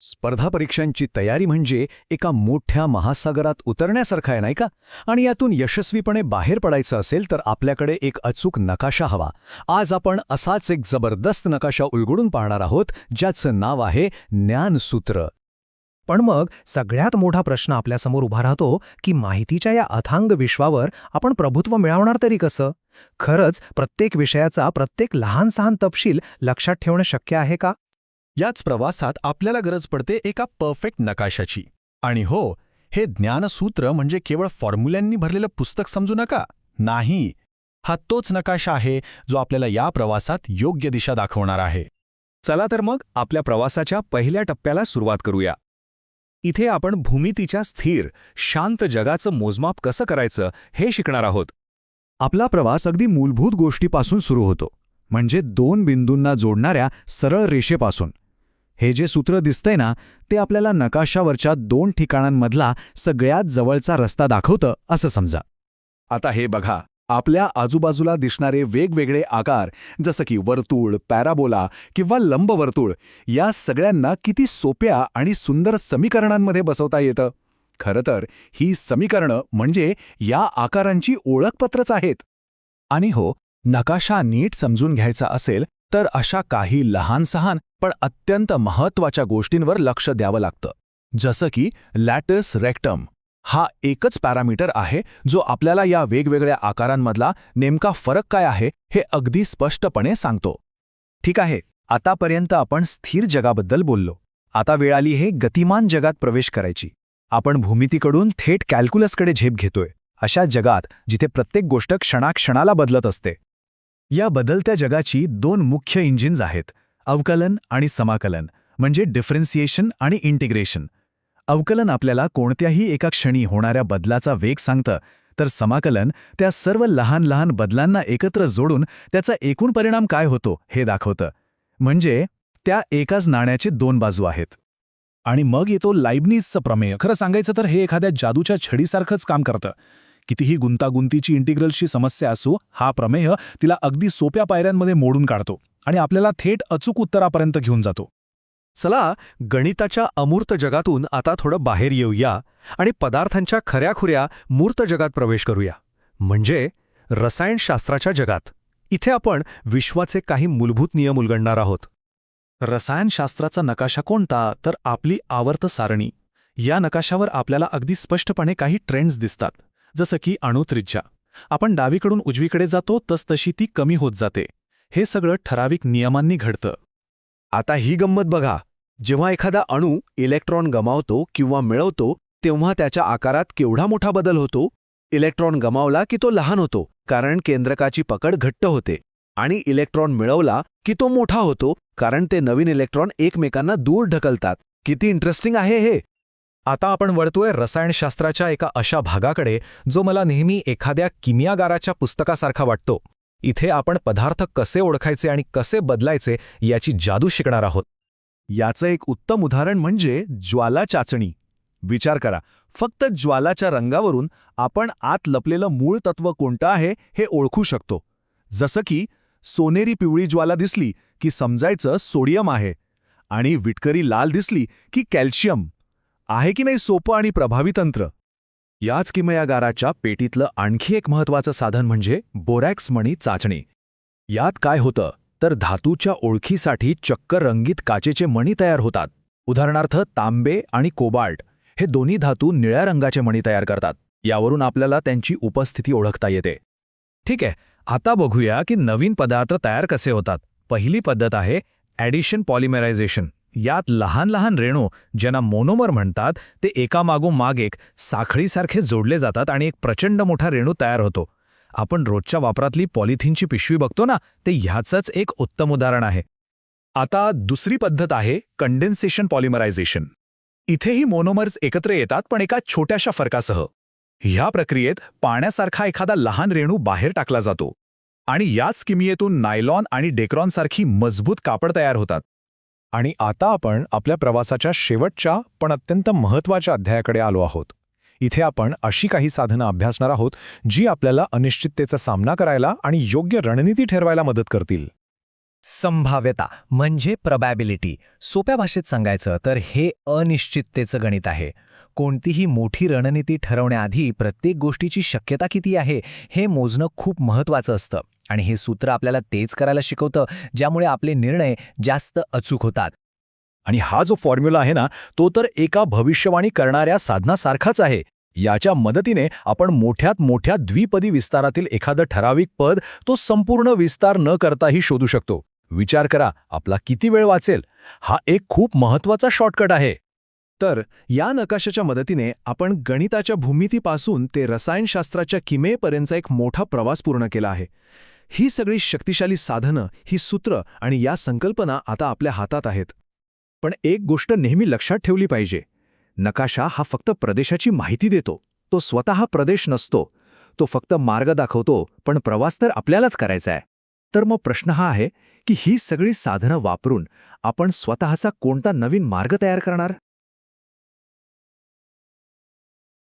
स्पर्धा परीक्षांची तयारी म्हणजे एका मोठ्या महासागरात उतरण्यासारखं आहे नाही का? आणि यातून यशस्वीपणे बाहेर पडायचं असेल तर आपल्याकडे एक अचूक नकाशा हवा. आज आपण असाच एक जबरदस्त नकाशा उलगडून पाहणार आहोत, ज्याचं नाव आहे ज्ञानसूत्र. पण मग सगळ्यात मोठा प्रश्न आपल्यासमोर उभा राहतो की माहितीच्या या अथांग विश्वावर आपण प्रभुत्व मिळवणार तरी कसं? खरंच प्रत्येक विषयाचा प्रत्येक लहान सहान तपशील लक्षात ठेवणं शक्य आहे का? याच प्रवासात आपल्याला गरज पडते एका परफेक्ट नकाशाची. आणि हो, हे ज्ञानसूत्र म्हणजे केवळ फॉर्म्युल्यांनी भरलेलं पुस्तक समजू नका. नाही, हा तोच नकाशा आहे जो आपल्याला या प्रवासात योग्य दिशा दाखवणार आहे. चला तर मग आपल्या प्रवासाच्या पहिल्या टप्प्याला सुरुवात करूया. इथे आपण भूमितीच्या स्थिर, शांत जगाचं मोजमाप कसं करायचं हे शिकणार आहोत. आपला प्रवास अगदी मूलभूत गोष्टीपासून सुरू होतो, म्हणजे दोन बिंदूंना जोडणाऱ्या सरळ रेषेपासून. हे जे सूत्र दिसतंय ना, ते आपल्याला नकाशावरच्या दोन ठिकाणांमधला सगळ्यात जवळचा रस्ता दाखवतं असं समजा. आता हे बघा, आपल्या आजूबाजूला दिसणारे वेगवेगळे आकार, जसं की वर्तुळ, पॅराबोला किंवा लंबवर्तुळ, या सगळ्यांना किती सोप्या आणि सुंदर समीकरणांमध्ये बसवता येतं. खरं तर ही समीकरणं म्हणजे या आकारांची ओळखपत्रच आहेत. आणि हो, नकाशा नीट समजून घ्यायचा असेल तर अशा काही लहान सहान पण अत्यंत महत्त्वाच्या गोष्टींवर लक्ष द्यावं लागतं. जसं की लॅटिस रेक्टम हा एकच पॅरामीटर आहे जो आपल्याला या वेगवेगळ्या आकारांमधला नेमका फरक काय आहे हे अगदी स्पष्टपणे सांगतो. ठीक आहे, आतापर्यंत आपण स्थिर जगाबद्दल बोललो. आता वेळ आली हे गतिमान जगात प्रवेश करायची. आपण भूमितीकडून थेट कॅल्क्युलसकडे झेप घेतोय, अशा जगात जिथे प्रत्येक गोष्ट क्षणाक्षणाला बदलत असते. या बदलत्या जगाची दोन मुख्य इंजिन्स आहेत, अवकलन आणि समाकलन, म्हणजे डिफरन्सिएशन आणि इंटिग्रेशन. अवकलन आपल्याला कोणत्याही एका क्षणी होणाऱ्या बदलाचा वेग सांगतं, तर समाकलन त्या सर्व लहान लहान बदलांना एकत्र जोडून त्याचा एकूण परिणाम काय होतो हे दाखवतं. म्हणजे त्या एकाच नाण्याचे दोन बाजू आहेत. आणि मग येतो लाइबनिझचं प्रमेय. खरं सांगायचं तर हे एखाद्या जादूच्या छडीसारखंच काम करतं. कितीही गुंतागुंतीची इंटिग्रलची समस्या असो, हा प्रमेय तिला अगदी सोप्या पायऱ्यांमध्ये मोडून काढतो आणि आपल्याला थेट अचूक उत्तरापर्यंत घेऊन जातो. चला, गणिताच्या अमूर्त जगातून आता थोडं बाहेर येऊया आणि पदार्थांच्या खऱ्याखुऱ्या मूर्त जगात प्रवेश करूया, म्हणजे रसायनशास्त्राच्या जगात. इथे आपण विश्वाचे काही मूलभूत नियम उलगडणार आहोत. रसायनशास्त्राचा नकाशा कोणता? तर आपली आवर्त सारणी. या नकाशावर आपल्याला अगदी स्पष्टपणे काही ट्रेंड्स दिसतात, जसं की अणुत्रिज्या. आपण डावीकडून उजवीकडे जातो तसतशी ती कमी होत जाते. हे सगळं ठराविक नियमांनी घडतं. आता ही गंमत बघा, जेव्हा एखादा अणू इलेक्ट्रॉन गमावतो किंवा मिळवतो तेव्हा त्याच्या आकारात केवढा मोठा बदल होतो. इलेक्ट्रॉन गमावला की तो लहान होतो, कारण केंद्रकाची पकड घट्ट होते. आणि इलेक्ट्रॉन मिळवला की तो मोठा होतो, कारण ते नवीन इलेक्ट्रॉन एकमेकांना दूर ढकलतात. किती इंटरेस्टिंग आहे हे. आता आपण वळतोय रसायनशास्त्राच्या एका अशा भागाकडे जो मला नेहमी एखाद्या किमियागाराच्या पुस्तकासारखा वाटतो. इथे आपण पदार्थ कसे ओळखायचे आणि कसे बदलायचे याची जादू शिकणार आहोत. याचं एक उत्तम उदाहरण म्हणजे ज्वाला चाचणी. विचार करा, फक्त ज्वालाच्या रंगावरून आपण आत लपलेलं मूळ तत्व कोणतं आहे हे ओळखू शकतो. जसं की सोनेरी पिवळी ज्वाला दिसली की समजायचं सोडियम आहे, आणि विटकरी लाल दिसली की कॅल्शियम आहे. की नाही सोपं आणि प्रभावी तंत्र? याच किमयागाराच्या पेटीतलं आणखी एक महत्त्वाचं साधन म्हणजे बोरॅक्स मणी चाचणी. यात काय होतं तर धातूच्या ओळखीसाठी चक्क रंगीत काचेचे मणी तयार होतात. उदाहरणार्थ तांबे आणि कोबाल्ट हे दोन्ही धातू निळ्या रंगाचे मणी तयार करतात. यावरून आपल्याला त्यांची उपस्थिती ओळखता येते. ठीक आहे, आता बघूया की नवीन पदार्थ तयार कसे होतात. पहिली पद्धत आहे ॲडिशन पॉलिमरायझेशन. यात लहान लहान रेणू, ज्यांना मोनोमर म्हणतात, ते एकामागोमाग एक साखळीसारखे जोडले जातात आणि एक प्रचंड मोठा रेणू तयार होतो. आपण रोजच्या वापरातली पॉलिथिनची पिशवी बघतो ना, ते ह्याचंच एक उत्तम उदाहरण आहे. आता दुसरी पद्धत आहे कंडेन्सेशन पॉलिमरायझेशन. इथेही मोनोमर्स एकत्र येतात, पण एका छोट्याशा फरकासह. ह्या प्रक्रियेत पाण्यासारखा एखादा लहान रेणू बाहेर टाकला जातो आणि याच किमयेतून नायलॉन आणि डेक्रॉनसारखी मजबूत कापड तयार होतात. आणि आता आपण आपल्या प्रवासाच्या शेवटच्या पण अत्यंत महत्त्वाच्या अध्यायाकडे आलो आहोत. इथे आपण अशी काही साधनं अभ्यासणार आहोत जी आपल्याला अनिश्चिततेचा सामना करायला आणि योग्य रणनीती ठरवायला मदत करतील. संभाव्यता म्हणजे प्रबॅबिलिटी. सोप्या भाषेत सांगायचं तर हे अनिश्चिततेचं गणित आहे. कोणतीही मोठी रणनीती ठरवण्याआधी प्रत्येक गोष्टीची शक्यता किती आहे हे मोजणं खूप महत्त्वाचं असतं. आणि हे सूत्र आपल्याला तेच करायला शिकवतं ज्यामुळे आपले निर्णय जास्त अचूक होतात. आणि हा जो फॉर्म्युला आहे ना, तो तर एका भविष्यवाणी करणाऱ्या साधनासारखाच आहे. याच्या मदतीने आपण मोठ्यात मोठ्या द्विपदी विस्तारातील एखादं ठराविक पद तो संपूर्ण विस्तार न करताही शोधू शकतो. विचार करा, आपला किती वेळ वाचेल. हा एक खूप महत्त्वाचा शॉर्टकट आहे. तर या नकाशाच्या मदतीने आपण गणिताच्या भूमितीपासून ते रसायनशास्त्राच्या किमयेपर्यंतचा एक मोठा प्रवास पूर्ण केला आहे. ही सगळी शक्तिशाली साधनं, ही सूत्र आणि या संकल्पना आता आपल्या हातात आहेत. पण एक गोष्ट नेहमी लक्षात ठेवली पाहिजे. नकाशा हा फक्त प्रदेशाची माहिती देतो. तो स्वतः प्रदेश नसतो. तो फक्त मार्ग दाखवतो, पण प्रवास तर आपल्यालाच करायचा आहे. तर मग प्रश्न हा आहे की ही सगळी साधनं वापरून आपण स्वतःचा कोणता नवीन मार्ग तयार करणार?